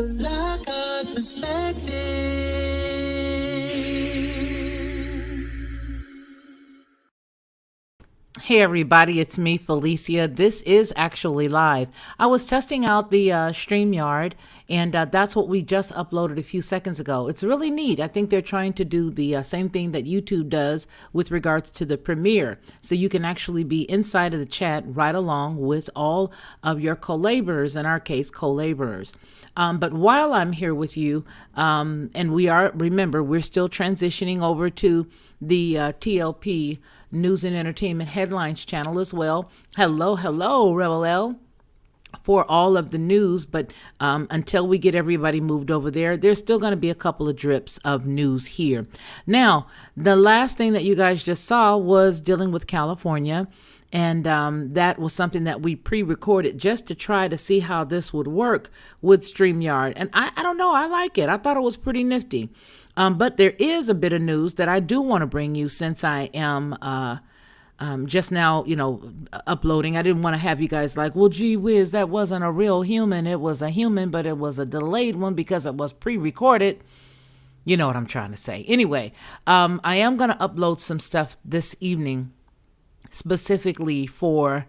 Black Eye Perspective. Hey everybody, it's me, Felicia. This is actually live. I was testing out the StreamYard, and that's what we just uploaded a few seconds ago. It's really neat. I think they're trying to do the same thing that YouTube does with regards to the premiere. So you can actually be inside of the chat right along with all of your co-laborers, in our case, co-laborers. But while I'm here with you, and remember, we're still transitioning over to the TLP News and Entertainment Headlines channel as well. Hello, Rebel L, for all of the news. But until we get everybody moved over there, there's still going to be a couple of drips of news here. Now, the last thing that you guys just saw was dealing with California. And that was something that we pre-recorded just to try to see how this would work with StreamYard. And I don't know, I like it. I thought it was pretty nifty. But there is a bit of news that I do want to bring you, since I am just now, uploading. I didn't want to have you guys like, well, gee whiz, that wasn't a real human. It was a human, but it was a delayed one because it was pre-recorded. You know what I'm trying to say. Anyway, I am going to upload some stuff this evening specifically for,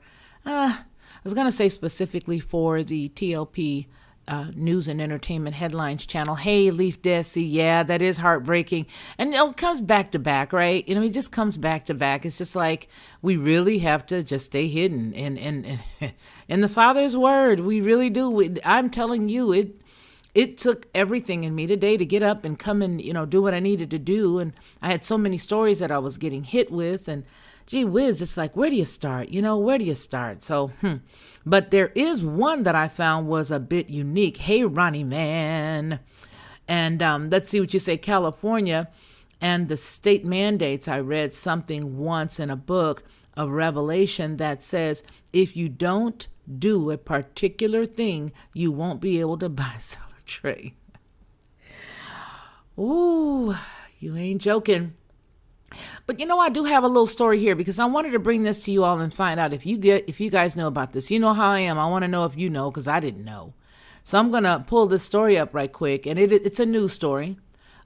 specifically for the TLP News and Entertainment Headlines channel. Hey, Leaf Desi, yeah, that is heartbreaking. And it comes back to back, right? It just comes back to back. It's just like, we really have to just stay hidden in the Father's word. We really do. I'm telling you, it took everything in me today to get up and come and, do what I needed to do. And I had so many stories that I was getting hit with, and gee whiz, it's like, where do you start? Where do you start? So, but there is one that I found was a bit unique. Hey, Ronnie man. And let's see what you say. California and the state mandates. I read something once in a book of Revelation that says, if you don't do a particular thing, you won't be able to buy, sell, or trade. Ooh, you ain't joking. But I do have a little story here, because I wanted to bring this to you all and find out if you guys know about this. You know how I am. I want to know if you know, because I didn't know. So I'm going to pull this story up right quick, and it's a news story.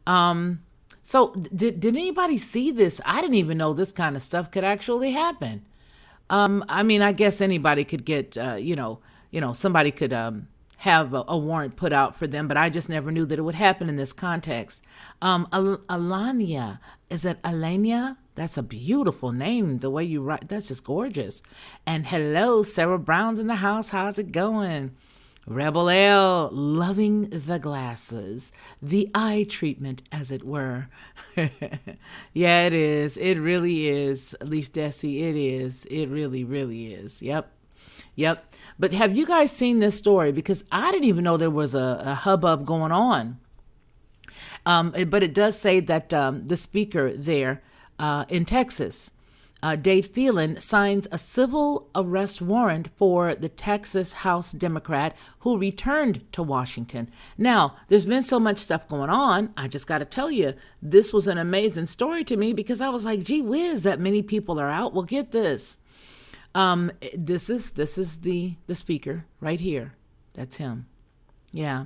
So did anybody see this? I didn't even know this kind of stuff could actually happen. I guess anybody could get, somebody could have a warrant put out for them, but I just never knew that it would happen in this context. Alania, is it Alania? That's a beautiful name. The way you write, that's just gorgeous. And hello, Sarah Brown's in the house. How's it going? Rebel L, loving the glasses, the eye treatment, as it were. Yeah, it is. It really is. Leaf Desi, it is. It really, really is. Yep. But have you guys seen this story? Because I didn't even know there was a hubbub going on. But it does say that the speaker there in Texas, Dave Phelan, signs a civil arrest warrant for the Texas House Democrat who returned to Washington. Now, there's been so much stuff going on. I just got to tell you, this was an amazing story to me, because I was like, gee whiz, that many people are out. Well, get this. This is the speaker right here. That's him. Yeah.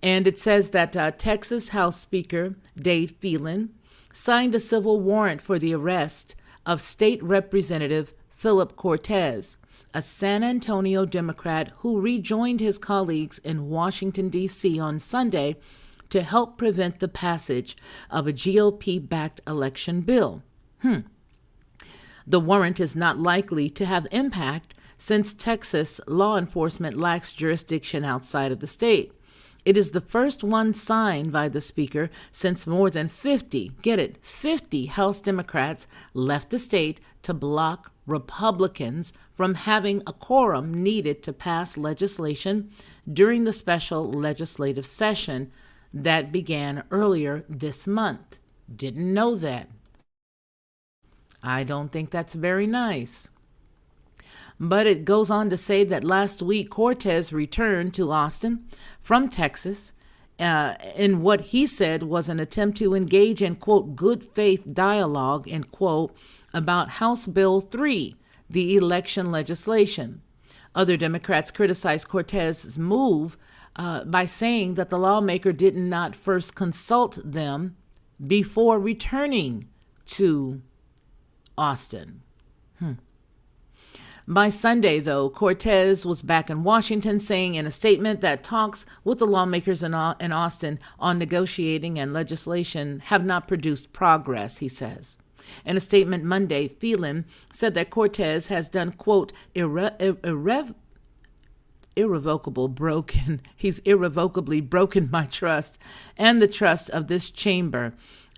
And it says that Texas House Speaker Dave Phelan signed a civil warrant for the arrest of State Representative Philip Cortez, a San Antonio Democrat who rejoined his colleagues in Washington, D.C. on Sunday to help prevent the passage of a GOP-backed election bill. The warrant is not likely to have impact, since Texas law enforcement lacks jurisdiction outside of the state. It is the first one signed by the speaker since more than 50 House Democrats left the state to block Republicans from having a quorum needed to pass legislation during the special legislative session that began earlier this month. Didn't know that. I don't think that's very nice. But it goes on to say that last week Cortez returned to Austin from Texas in what he said was an attempt to engage in, quote, good faith dialogue, end quote, about House Bill 3, the election legislation. Other Democrats criticized Cortez's move by saying that the lawmaker did not first consult them before returning to Austin. By Sunday, though, Cortez was back in Washington, saying in a statement that talks with the lawmakers in Austin on negotiating and legislation have not produced progress, he says. In a statement Monday, Thielen said that Cortez has done, quote, he's irrevocably broken my trust and the trust of this chamber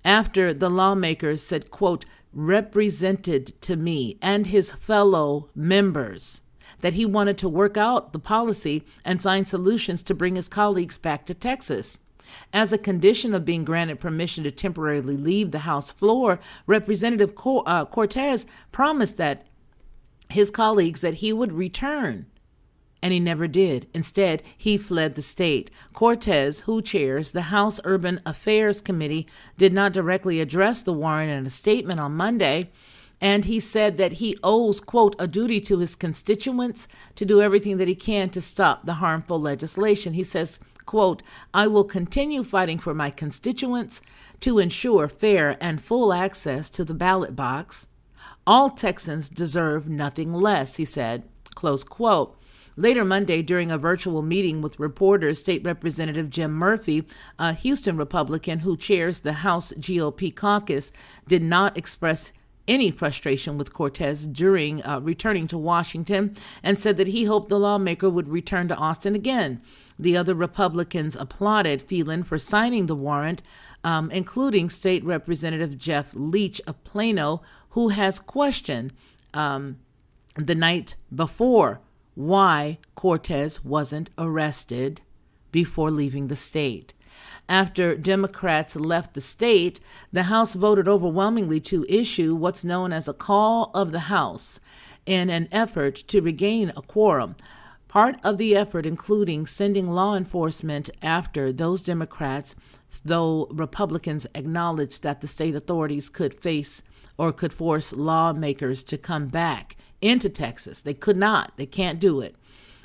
after the lawmakers said, quote, represented to me and his fellow members that he wanted to work out the policy and find solutions to bring his colleagues back to Texas. As a condition of being granted permission to temporarily leave the House floor, Representative Cortez promised that his colleagues that he would return. And he never did. Instead, he fled the state. Cortez, who chairs the House Urban Affairs Committee, did not directly address the warrant in a statement on Monday. And he said that he owes, quote, a duty to his constituents to do everything that he can to stop the harmful legislation. He says, quote, I will continue fighting for my constituents to ensure fair and full access to the ballot box. All Texans deserve nothing less, he said, close quote. Later Monday, during a virtual meeting with reporters, State Representative Jim Murphy, a Houston Republican who chairs the House GOP caucus, did not express any frustration with Cortez during returning to Washington and said that he hoped the lawmaker would return to Austin again. The other Republicans applauded Thielen for signing the warrant, including State Representative Jeff Leach of Plano, who has questioned the night before why Cortez wasn't arrested before leaving the state. After Democrats left the state, the House voted overwhelmingly to issue what's known as a call of the House in an effort to regain a quorum. Part of the effort including sending law enforcement after those Democrats, though Republicans acknowledged that the state authorities could force lawmakers to come back into Texas. They could not. They can't do it.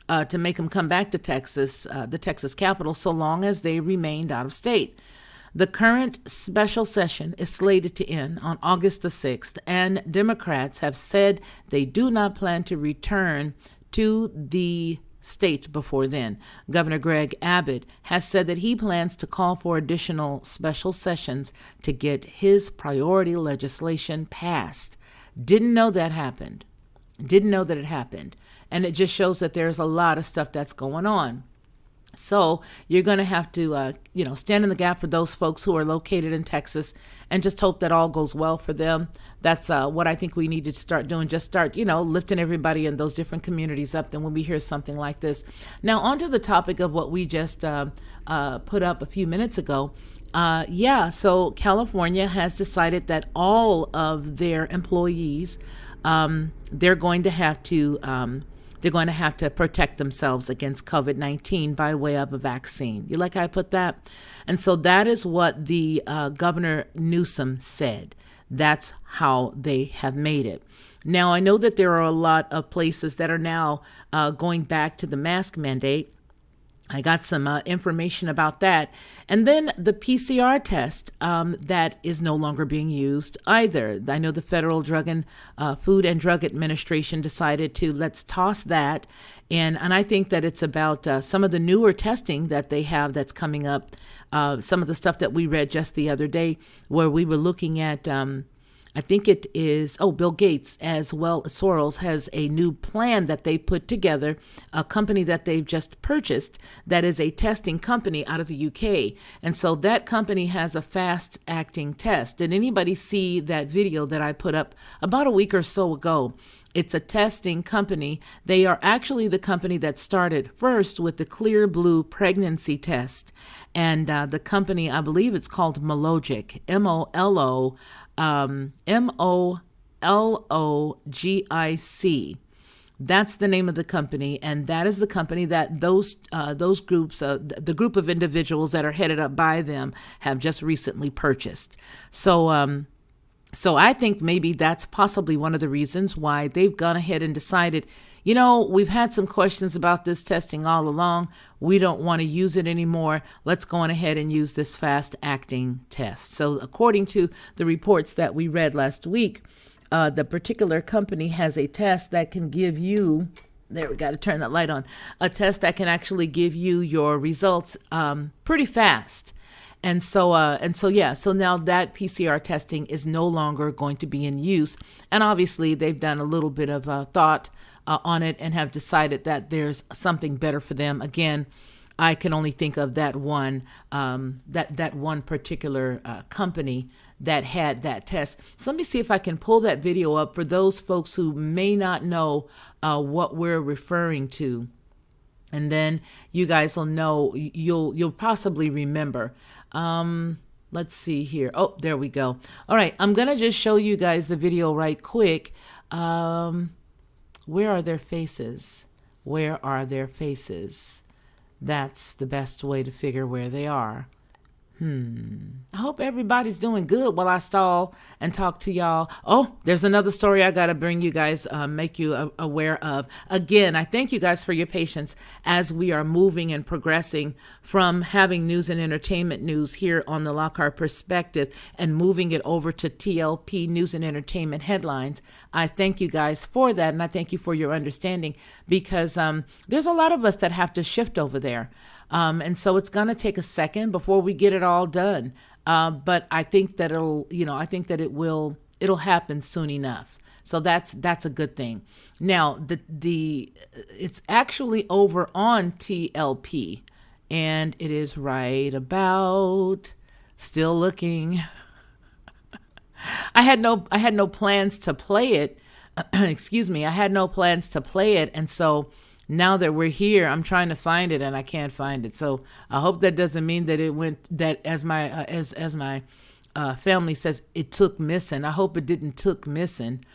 To make them come back to Texas, the Texas Capitol, so long as they remained out of state. The current special session is slated to end on August the 6th, and Democrats have said they do not plan to return to the state before then. Governor Greg Abbott has said that he plans to call for additional special sessions to get his priority legislation passed. Didn't know that happened. Didn't know that it happened. And it just shows that there's a lot of stuff that's going on. So you're going to have to, stand in the gap for those folks who are located in Texas and just hope that all goes well for them. That's what I think we need to start doing. Just start, lifting everybody in those different communities up then when we hear something like this. Now, on to the topic of what we just put up a few minutes ago. So California has decided that all of their employees they're going to have to protect themselves against COVID-19 by way of a vaccine. You like how I put that? And so that is what the Governor Newsom said. That's how they have made it. Now, I know that there are a lot of places that are now going back to the mask mandate. I got some information about that. And then the PCR test that is no longer being used either. I know the Federal Food and Drug Administration decided to let's toss that. And I think that it's about some of the newer testing that they have that's coming up. Some of the stuff that we read just the other day where we were looking at I think it is, Bill Gates as well as Soros has a new plan that they put together, a company that they've just purchased that is a testing company out of the UK. And so that company has a fast acting test. Did anybody see that video that I put up about a week or so ago? It's a testing company. They are actually the company that started first with the Clear Blue pregnancy test. And the company, I believe it's called Mologic, Mologic. That's the name of the company, and that is the company that those groups, the group of individuals that are headed up by them, have just recently purchased. So I think maybe that's possibly one of the reasons why they've gone ahead and decided, we've had some questions about this testing all along. We don't want to use it anymore. Let's go on ahead and use this fast acting test. So according to the reports that we read last week, the particular company has a test that can give you, there, we got to turn that light on, a test that can actually give you your results pretty fast. And so now that PCR testing is no longer going to be in use. And obviously they've done a little bit of thought on it and have decided that there's something better for them. Again, I can only think of that one particular company that had that test. So let me see if I can pull that video up for those folks who may not know what we're referring to. And then you guys will know, you'll possibly remember. Let's see here. Oh, there we go. All right, I'm going to just show you guys the video right quick. Where are their faces? Where are their faces? That's the best way to figure where they are. I hope everybody's doing good while I stall and talk to y'all. Oh, there's another story I got to bring you guys, make you aware of. Again, I thank you guys for your patience as we are moving and progressing from having news and entertainment news here on the Lockhart Perspective and moving it over to TLP News and Entertainment Headlines. I thank you guys for that, and I thank you for your understanding, because there's a lot of us that have to shift over there. And so it's going to take a second before we get it all done. But I think that it'll happen soon enough. So that's a good thing. Now, it's actually over on TLP, and it is right about, still looking. I had no plans to play it. Excuse me. I had no plans to play it. And so now that we're here, I'm trying to find it and I can't find it. So I hope that doesn't mean that it went, that as my family says, it took missing. I hope it didn't took missing.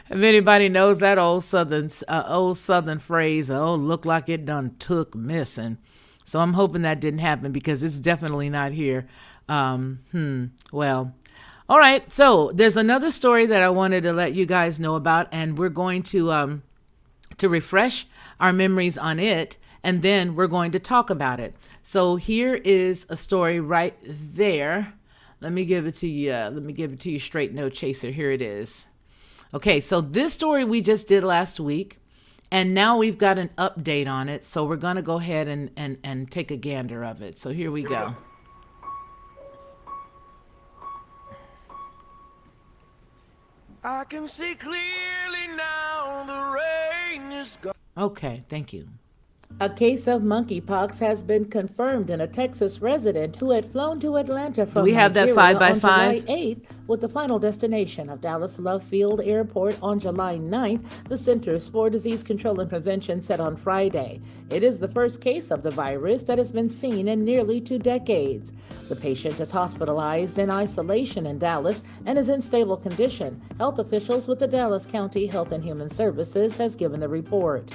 If anybody knows that old Southern phrase, oh, look like it done took missing. So I'm hoping that didn't happen, because it's definitely not here. Well, all right. So there's another story that I wanted to let you guys know about, and we're going to refresh our memories on it, and then we're going to talk about it. So here is a story right there. Let me give it to you. Let me give it to you straight, no chaser. Here it is. Okay, so this story we just did last week, and now we've got an update on it. So we're going to go ahead and take a gander of it. So here we go. I can see clearly now, the rain is gone. Okay, thank you. A case of monkeypox has been confirmed in a Texas resident who had flown to Atlanta from we have that Nigeria 5x5? on July 8th, with the final destination of Dallas Love Field Airport on July 9th, the Centers for Disease Control and Prevention said on Friday. It is the first case of the virus that has been seen in nearly 2 decades. The patient is hospitalized in isolation in Dallas and is in stable condition. Health officials with the Dallas County Health and Human Services has given the report.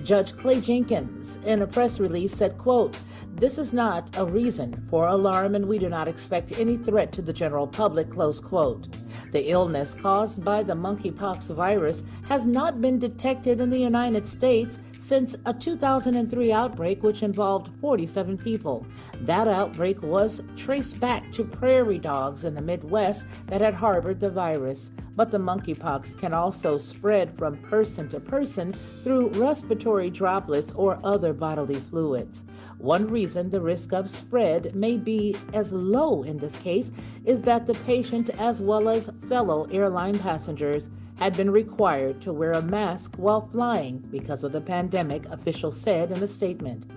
Judge Clay Jenkins, in a press release, said, quote, "This is not a reason for alarm, and we do not expect any threat to the general public," close quote. The illness caused by the monkeypox virus has not been detected in the United States since a 2003 outbreak which involved 47 people. That outbreak was traced back to prairie dogs in the Midwest that had harbored the virus. But the monkeypox can also spread from person to person through respiratory droplets or other bodily fluids. One reason the risk of spread may be as low in this case is that the patient, as well as fellow airline passengers, had been required to wear a mask while flying because of the pandemic, officials said in a statement.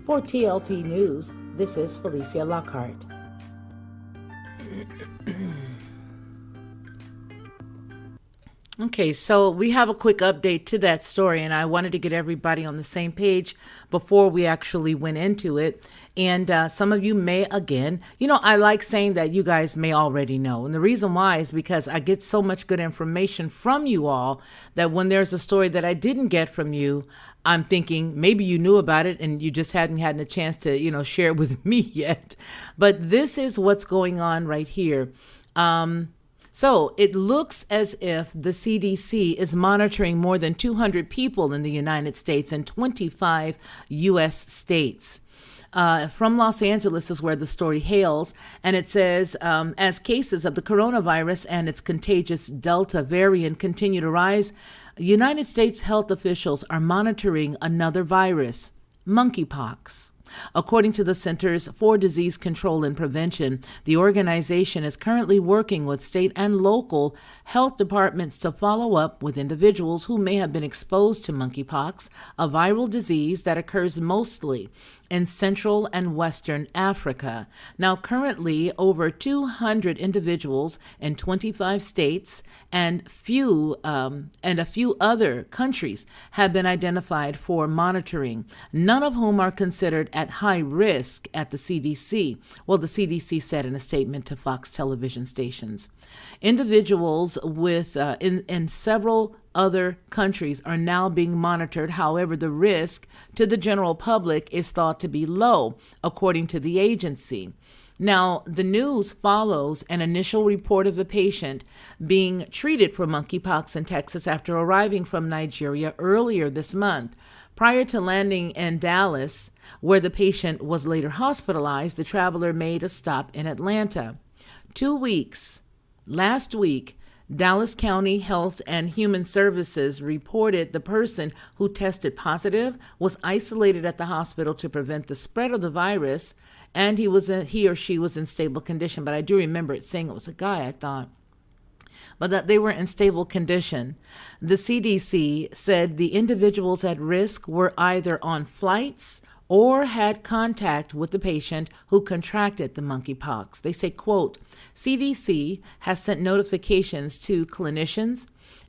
For TLP News, this is Felicia Lockhart. Okay, so we have a quick update to that story, and I wanted to get everybody on the same page before we actually went into it. And some of you may, again, I like saying that you guys may already know. And the reason why is because I get so much good information from you all that when there's a story that I didn't get from you, I'm thinking maybe you knew about it and you just hadn't had a chance to, share it with me yet. But this is what's going on right here. So it looks as if the CDC is monitoring more than 200 people in the United States and 25 U.S. states. From Los Angeles is where the story hails, and it says, as cases of the coronavirus and its contagious Delta variant continue to rise, United States health officials are monitoring another virus, monkeypox. According to the Centers for Disease Control and Prevention, the organization is currently working with state and local health departments to follow up with individuals who may have been exposed to monkeypox, a viral disease that occurs mostly in Central and Western Africa. Now, currently, over 200 individuals in 25 states and a few other countries have been identified for monitoring, none of whom are considered at high risk at the CDC. Well, the CDC said in a statement to Fox television stations. Individuals in several other countries are now being monitored. However, the risk to the general public is thought to be low, according to the agency. Now, the news follows an initial report of a patient being treated for monkeypox in Texas after arriving from Nigeria earlier this month. Prior to landing in Dallas, where the patient was later hospitalized, the traveler made a stop in Atlanta. Last week, Dallas County Health and Human Services reported the person who tested positive was isolated at the hospital to prevent the spread of the virus, and he or she was in stable condition. But I do remember it saying it was a guy, I thought, but that they were in stable condition. The CDC said the individuals at risk were either on flights or had contact with the patient who contracted the monkeypox. They say, quote, CDC has sent notifications to clinicians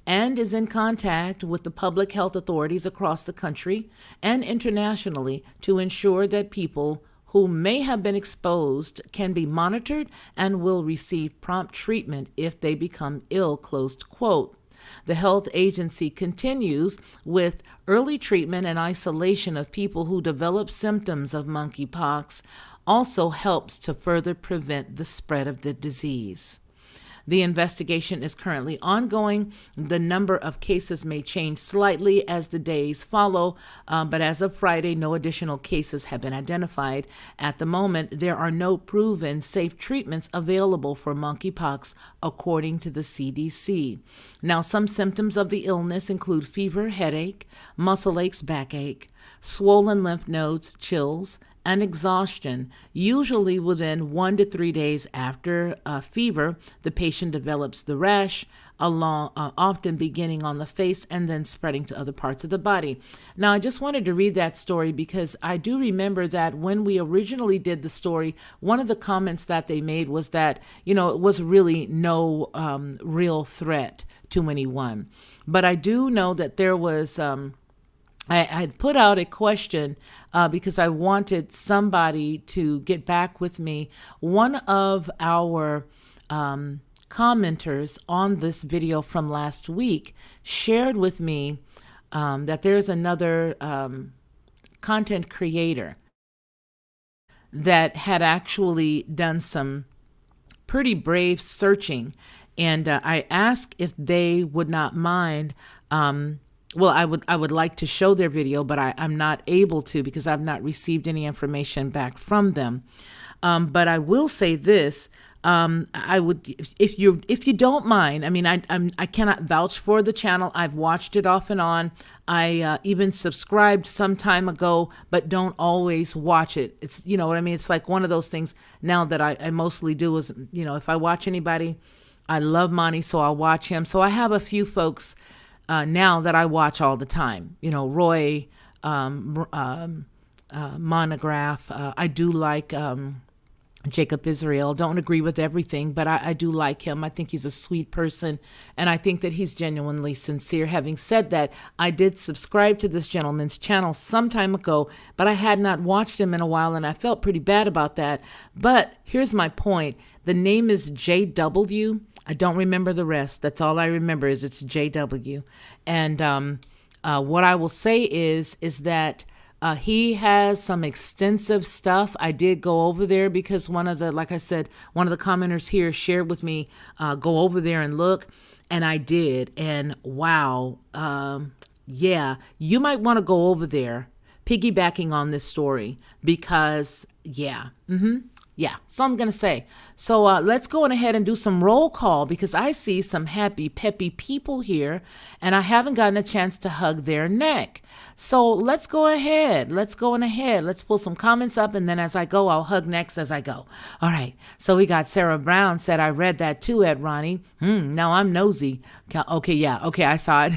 and is in contact with the public health authorities across the country and internationally to ensure that people who may have been exposed can be monitored and will receive prompt treatment if they become ill, closed quote. The health agency continues with early treatment and isolation of people who develop symptoms of monkeypox also helps to further prevent the spread of the disease. The investigation is currently ongoing. The number of cases may change slightly as the days follow, but as of Friday, no additional cases have been identified. At the moment, there are no proven safe treatments available for monkeypox, according to the CDC. Now, some symptoms of the illness include fever, headache, muscle aches, backache, swollen lymph nodes, chills, and exhaustion. Usually within 1 to 3 days after fever, the patient develops the rash, often beginning on the face and then spreading to other parts of the body. Now, I just wanted to read that story because I do remember that when we originally did the story, one of the comments that they made was that, it was really no real threat to anyone. But I do know that there was... I had put out a question because I wanted somebody to get back with me. One of our commenters on this video from last week shared with me that there's another content creator that had actually done some pretty brave searching. And I asked if they would not mind I would like to show their video, but I'm not able to because I've not received any information back from them. But I will say this: I would, if you don't mind. I mean, I cannot vouch for the channel. I've watched it off and on. I even subscribed some time ago, but don't always watch it. It's what I mean. It's like one of those things now that I mostly do is if I watch anybody, I love Monty, so I'll watch him. So I have a few folks. Now that I watch all the time, Roy, Monograph. I do like Jacob Israel. Don't agree with everything, but I do like him. I think he's a sweet person, and I think that he's genuinely sincere. Having said that, I did subscribe to this gentleman's channel some time ago, but I had not watched him in a while, and I felt pretty bad about that. But here's my point. The name is JW. I don't remember the rest. That's all I remember is it's JW. And what I will say is that He has some extensive stuff. I did go over there because like I said, one of the commenters here shared with me, go over there and look. And I did. And wow. Yeah, you might want to go over there piggybacking on this story because yeah. Yeah, so I'm going to say. So let's go on ahead and do some roll call because I see some happy, peppy people here and I haven't gotten a chance to hug their neck. So let's go ahead. Let's pull some comments up and then as I go, I'll hug necks as I go. All right. So we got Sarah Brown said, I read that too, Ed Ronnie. Now I'm nosy. Okay, yeah. Okay, I saw it.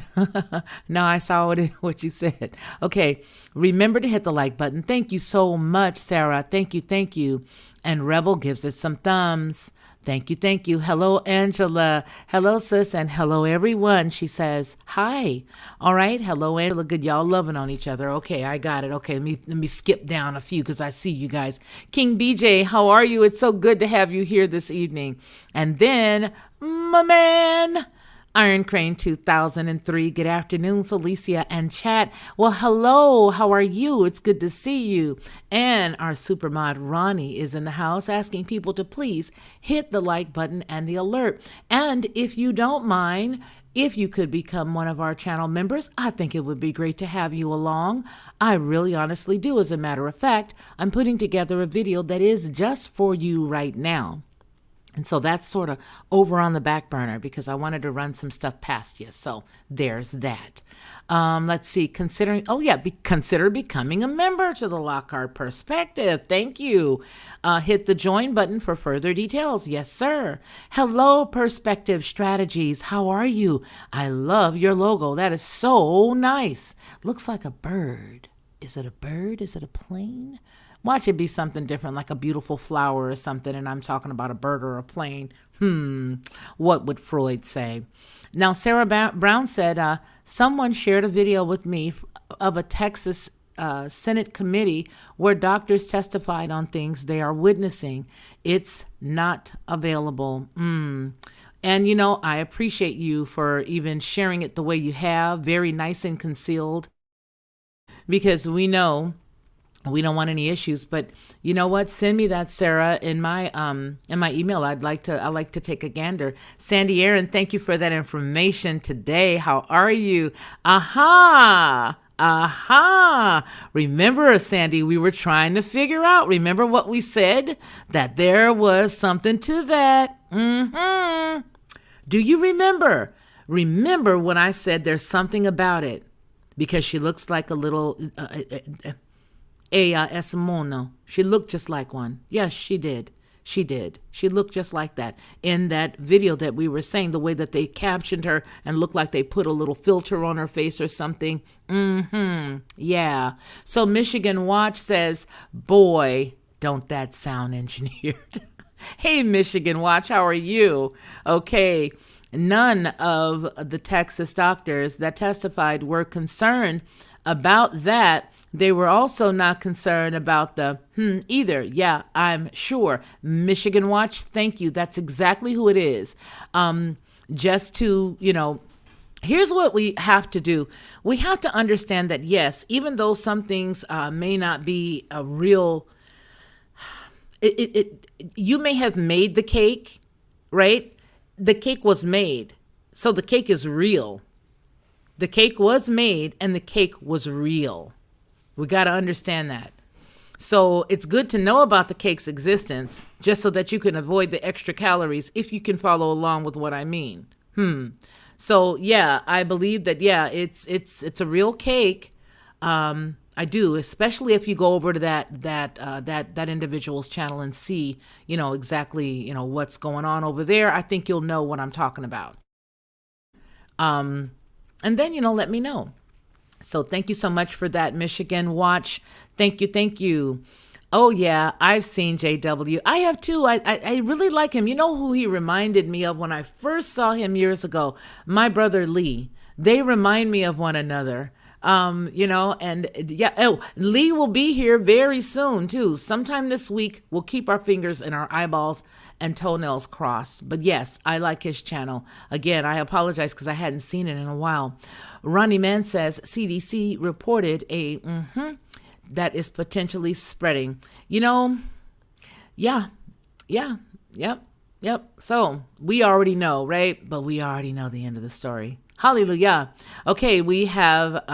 Now I saw what you said. Okay, remember to hit the like button. Thank you so much, Sarah. Thank you. And Rebel gives it some thumbs. Thank you. Hello, Angela. Hello, sis. And hello, everyone. She says, hi. All right. Hello, Angela. Good. Y'all loving on each other. Okay. I got it. Okay. Let me skip down a few because I see you guys. King BJ, how are you? It's so good to have you here this evening. And then my man, Iron Crane 2003. Good afternoon, Felicia and chat. Well, hello. How are you? It's good to see you. And our super mod Ronnie is in the house asking people to please hit the like button and the alert. And if you don't mind, if you could become one of our channel members, I think it would be great to have you along. I really honestly do. As a matter of fact, I'm putting together a video that is just for you right now. And so that's sort of over on the back burner because I wanted to run some stuff past you. So there's that. Let's see. Consider becoming a member to the Lockhart Perspective. Thank you. Hit the join button for further details. Yes, sir. Hello, Perspective Strategies. How are you? I love your logo. That is so nice. Looks like a bird. Is it a bird? Is it a plane? Watch it be something different, like a beautiful flower or something, and I'm talking about a bird or a plane. What would Freud say? Now, Sarah Brown said, someone shared a video with me of a Texas Senate committee where doctors testified on things they are witnessing. It's not available. And, I appreciate you for even sharing it the way you have, very nice and concealed, because we know we don't want any issues, but you know what? Send me that, Sarah, in my email. I like to take a gander. Sandy Aaron, thank you for that information today. How are you? Aha. Remember, Sandy, we were trying to figure out. Remember what we said? That there was something to that. Do you remember? Remember when I said there's something about it? Because she looks like a little Esmono. She looked just like one. Yes, she did. She looked just like that in that video that we were saying, the way that they captioned her and looked like they put a little filter on her face or something. Yeah. So Michigan Watch says, boy, don't that sound engineered. Hey, Michigan Watch, how are you? Okay. None of the Texas doctors that testified were concerned about that. They were also not concerned about the either. Yeah, I'm sure. Michigan Watch, thank you. That's exactly who it is. Just to, here's what we have to do. We have to understand that, yes, even though some things may not be a real, you may have made the cake, right? The cake was made. So the cake is real. The cake was made and the cake was real. We got to understand that. So it's good to know about the cake's existence just so that you can avoid the extra calories if you can follow along with what I mean. So yeah, I believe that, yeah, it's a real cake. I do, especially if you go over to that individual's channel and see, exactly, what's going on over there. I think you'll know what I'm talking about. And then, let me know. So thank you so much for that, Michigan Watch. Thank you. Oh, yeah, I've seen JW. I have too. I really like him. You know who he reminded me of when I first saw him years ago? My brother Lee. They remind me of one another. And yeah, Lee will be here very soon too. Sometime this week. We'll keep our fingers and our eyeballs and toenails crossed. But yes, I like his channel. Again, I apologize because I hadn't seen it in a while. Ronnie Mann says CDC reported a that is potentially spreading. You know, yeah, yeah, yep. So we already know, right? But we already know the end of the story. Hallelujah. Okay, we have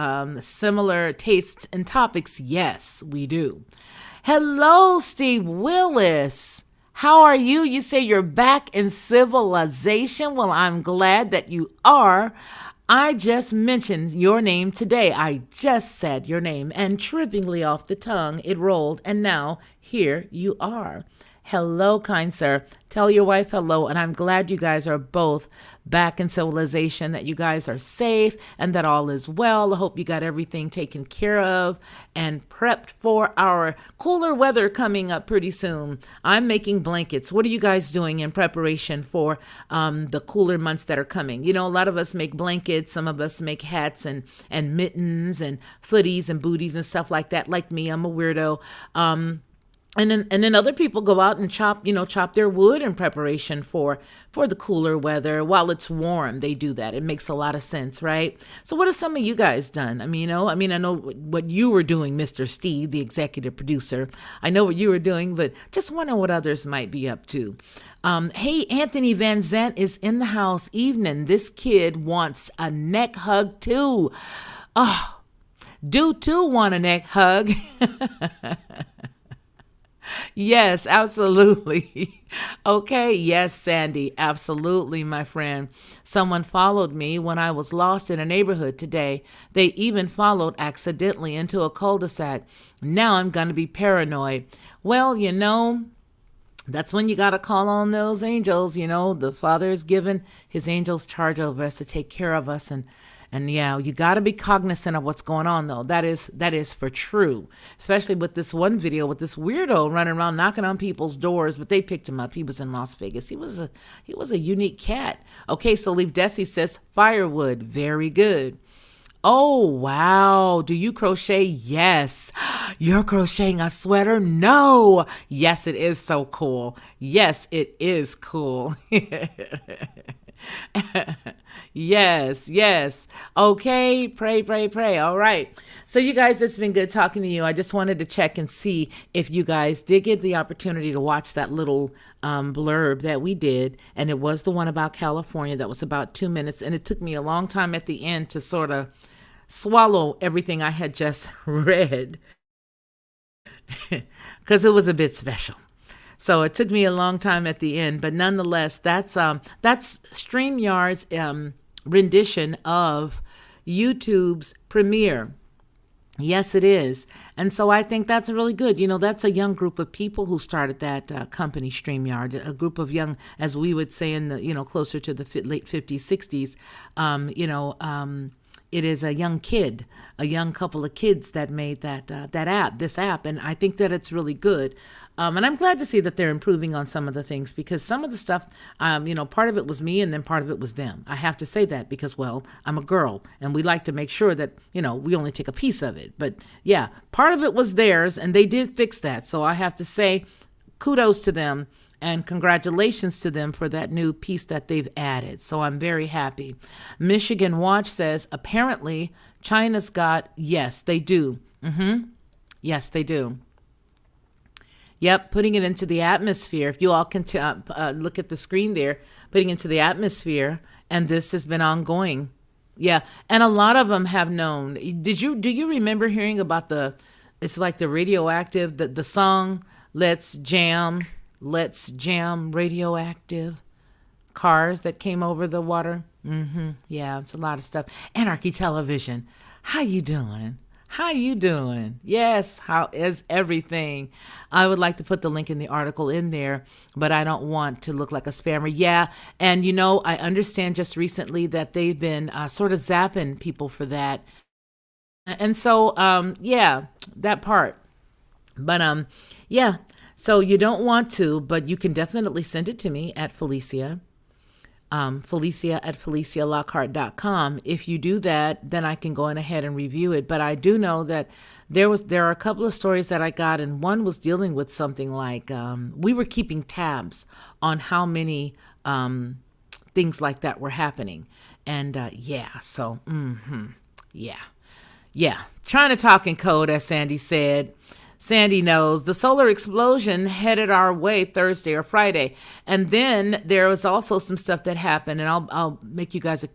similar tastes and topics. Yes, we do. Hello, Steve Willis. How are you? You say you're back in civilization. Well, I'm glad that you are. I just mentioned your name today. I just said your name, and trippingly off the tongue, it rolled, and now here you are. Hello, kind sir. Tell your wife hello, and I'm glad you guys are both back in civilization, that you guys are safe, and that all is well. I hope you got everything taken care of and prepped for our cooler weather coming up pretty soon. I'm making blankets. What are you guys doing in preparation for the cooler months that are coming? You know, a lot of us make blankets. Some of us make hats and mittens and footies and booties and stuff like that. Like me, I'm a weirdo. And then other people go out and chop their wood in preparation for the cooler weather while it's warm. They do that. It makes a lot of sense, right? So what have some of you guys done? I know what you were doing, Mr. Steve, the executive producer. I know what you were doing, but just wonder what others might be up to. Hey, Anthony Van Zant is in the house. Evening. This kid wants a neck hug too. Oh, do too want a neck hug. Yes, absolutely. Okay. Yes, Sandy. Absolutely, my friend. Someone followed me when I was lost in a neighborhood today. They even followed accidentally into a cul-de-sac. Now I'm going to be paranoid. Well, that's when you got to call on those angels. The Father has given his angels charge over us to take care of us. And yeah, you got to be cognizant of what's going on, though. That is for true, especially with this one video with this weirdo running around knocking on people's doors. But they picked him up. He was in Las Vegas. He was a unique cat. Okay, so Leaf Desi says firewood. Very good. Oh, wow. Do you crochet? Yes. You're crocheting a sweater? No. Yes, it is so cool. Yes, it is cool. Yes. Okay. Pray. All right. So you guys, it's been good talking to you. I just wanted to check and see if you guys did get the opportunity to watch that little blurb that we did. And it was the one about California that was about 2 minutes. And it took me a long time at the end to sort of swallow everything I had just read because it was a bit special. So it took me a long time at the end, but nonetheless, that's StreamYard's rendition of YouTube's premiere. Yes, it is. And so I think that's really good. That's a young group of people who started that company, StreamYard, a group of young, as we would say in the, closer to the late 50s, 60s, it is a young couple of kids that made this app. And I think that it's really good. And I'm glad to see that they're improving on some of the things, because some of the stuff, part of it was me and then part of it was them. I have to say that because, well, I'm a girl and we like to make sure that, we only take a piece of it. But yeah, part of it was theirs and they did fix that. So I have to say kudos to them. And congratulations to them for that new piece that they've added. So I'm very happy. Michigan Watch says, apparently China's got, yes, they do. Yes, they do. Yep, putting it into the atmosphere. If you all can look at the screen there, putting into the atmosphere. And this has been ongoing. Yeah, and a lot of them have known. Do you remember hearing about it's like the radioactive, the song, Let's Jam radioactive cars that came over the water? Yeah, it's a lot of stuff. Anarchy Television. How you doing? Yes, how is everything? I would like to put the link in the article in there, but I don't want to look like a spammer. Yeah, and I understand just recently that they've been sort of zapping people for that. And so, yeah, that part. But, yeah. So you don't want to, but you can definitely send it to me at Felicia. Felicia at FeliciaLockhart.com. If you do that, then I can go in ahead and review it. But I do know that there are a couple of stories that I got, and one was dealing with something like we were keeping tabs on how many things like that were happening. And yeah, so yeah. Yeah, trying to talk in code, as Sandy said. Sandy knows the solar explosion headed our way Thursday or Friday. And then there was also some stuff that happened, and I'll make you guys a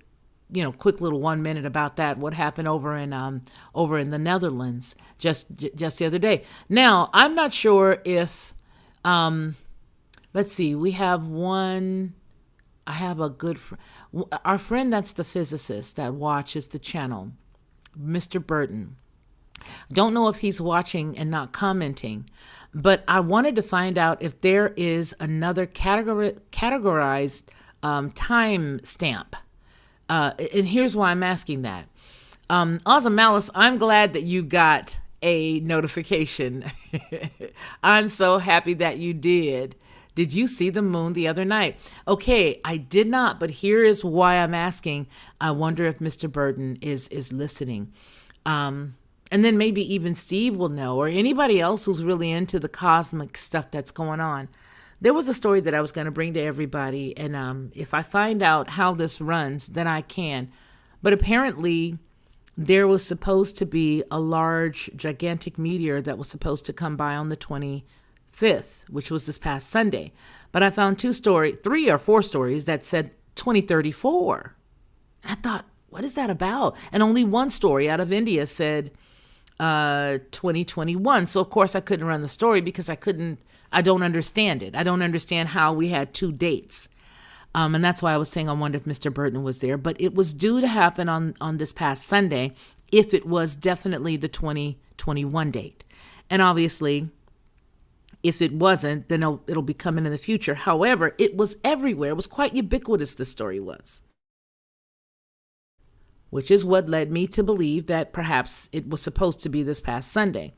quick little 1 minute about that. What happened over in the Netherlands just the other day. Now, I'm not sure if let's see, we have one. I have a good our friend that's the physicist that watches the channel, Mr. Burton. Don't know if he's watching and not commenting, but I wanted to find out if there is another categorized time stamp. And here's why I'm asking that. Ozymalis, I'm glad that you got a notification. I'm so happy that you did. Did you see the moon the other night? Okay, I did not, but here is why I'm asking. I wonder if Mr. Burton is listening. And then maybe even Steve will know, or anybody else who's really into the cosmic stuff that's going on. There was a story that I was going to bring to everybody, and if I find out how this runs, then I can. But apparently, there was supposed to be a large, gigantic meteor that was supposed to come by on the 25th, which was this past Sunday. But I found 3 or 4 stories that said 2034. I thought, what is that about? And only one story out of India said 2021. So of course I couldn't run the story because I don't understand it. I don't understand how we had 2 dates. And that's why I was saying I wonder if Mr. Burton was there. But it was due to happen on this past Sunday if it was definitely the 2021 date. And obviously, if it wasn't, then it'll be coming in the future. However, it was everywhere. It was quite ubiquitous, the story was. Which is what led me to believe that perhaps it was supposed to be this past Sunday.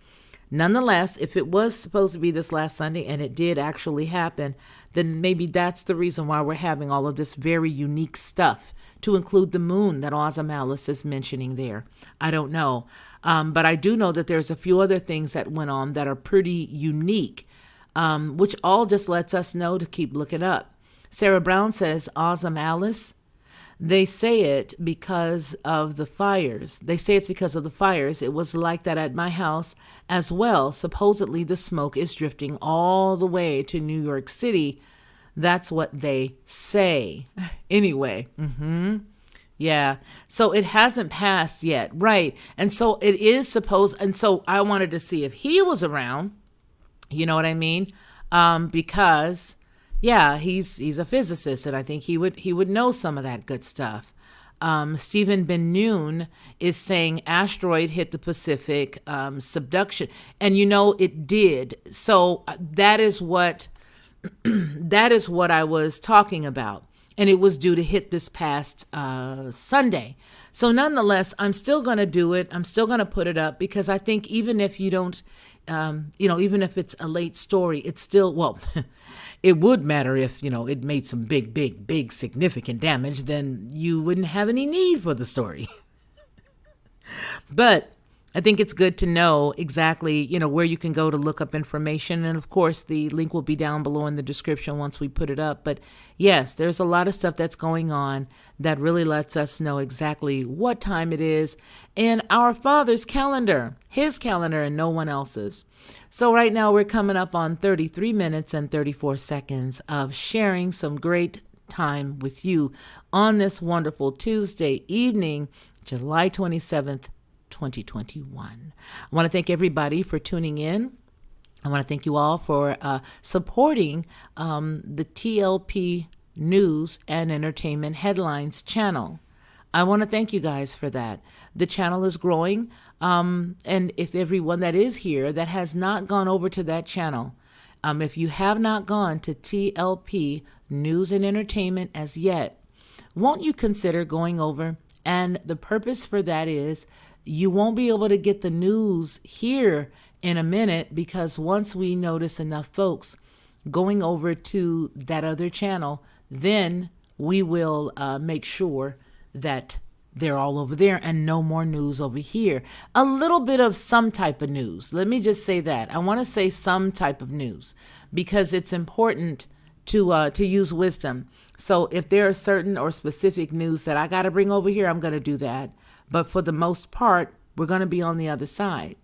Nonetheless, if it was supposed to be this last Sunday and it did actually happen, then maybe that's the reason why we're having all of this very unique stuff, to include the moon that Ozymalis is mentioning there. I don't know. But I do know that there's a few other things that went on that are pretty unique, which all just lets us know to keep looking up. Sarah Brown says, Ozymalis, they say it because of the fires. They say it's because of the fires. It was like that at my house as well. Supposedly the smoke is drifting all the way to New York City. That's what they say. Anyway, yeah. So it hasn't passed yet. Right. And so it is supposed. And so I wanted to see if he was around. You know what I mean? Because yeah, he's a physicist, and I think he would know some of that good stuff. Stephen Ben Noon is saying asteroid hit the Pacific, subduction, and it did. So that is what I was talking about, and it was due to hit this past Sunday. So nonetheless, I'm still going to do it. I'm still going to put it up because I think even if you don't, even if it's a late story, it's still It would matter if, it made some big, significant damage, then you wouldn't have any need for the story. But I think it's good to know exactly, where you can go to look up information. And of course, the link will be down below in the description once we put it up. But yes, there's a lot of stuff that's going on that really lets us know exactly what time it is in our Father's calendar, his calendar and no one else's. So right now we're coming up on 33 minutes and 34 seconds of sharing some great time with you on this wonderful Tuesday evening, July 27th, 2021. I want to thank everybody for tuning in. I want to thank you all for supporting the TLP News and Entertainment Headlines channel. I want to thank you guys for that. The channel is growing. And if everyone that is here that has not gone over to that channel, if you have not gone to TLP News and Entertainment as yet, won't you consider going over? And the purpose for that is you won't be able to get the news here in a minute, because once we notice enough folks going over to that other channel, then we will make sure that they're all over there and no more news over here. A little bit of some type of news. Let me just say that. I want to say some type of news because it's important to use wisdom. So if there are certain or specific news that I got to bring over here, I'm going to do that. But for the most part, We're going to be on the other side.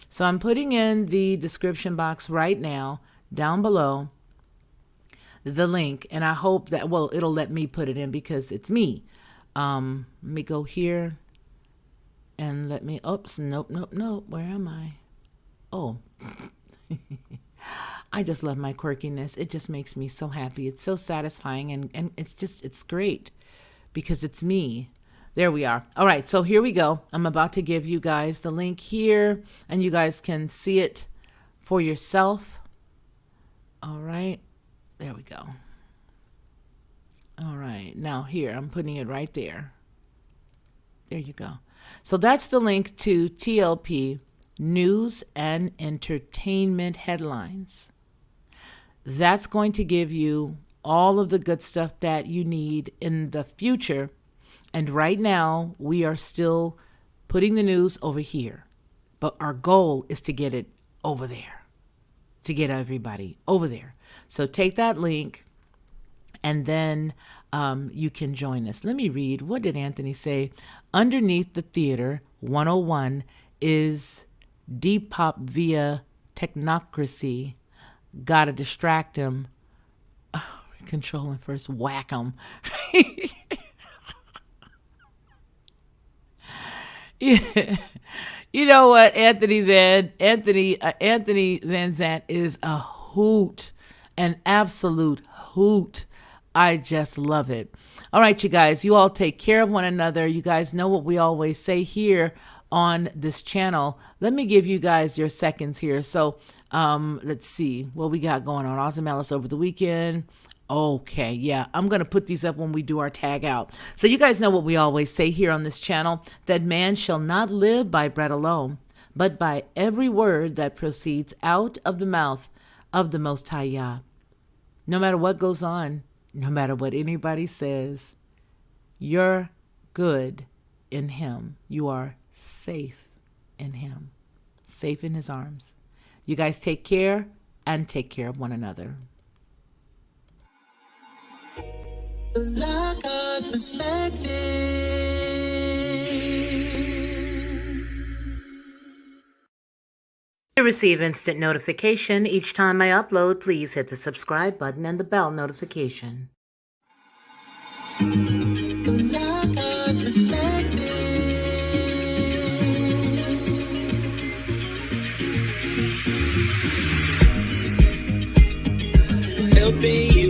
So I'm putting in the description box right now, down below, the link. And I hope that, well, it'll let me put it in because it's me. Let me go here and let me, oops, nope. Where am I? Oh, I just love my quirkiness. It just makes me so happy. It's so satisfying, and it's great because it's me. There we are. All right, so here we go. I'm about to give you guys the link here, and you guys can see it for yourself. All right, there we go. All right, now here, I'm putting it right there. There you go. So that's the link to TLP, News and Entertainment Headlines. That's going to give you all of the good stuff that you need in the future. And right now, we are still putting the news over here. But our goal is to get it over there, to get everybody over there. So take that link, and then you can join us. Let me read. What did Anthony say? Underneath the theater, 101 is deep pop via technocracy. Gotta distract him. Oh, control him first. Whack him. Yeah. You know what? Anthony Van Zant is a hoot, an absolute hoot. I just love it. All right, you guys, you all take care of one another. You guys know what we always say here on this channel. Let me give you guys your seconds here. So let's see what we got going on. Awesome Alice over the weekend. Okay, yeah, I'm going to put these up when we do our tag out. So you guys know what we always say here on this channel, that man shall not live by bread alone, but by every word that proceeds out of the mouth of the Most High Yah. No matter what goes on, no matter what anybody says, you're good in him. You are safe in him, safe in his arms. You guys take care and take care of one another. Black Eye Perspective. To receive instant notification each time I upload, please hit the subscribe button and the bell notification. Black Eye Perspective. Helping you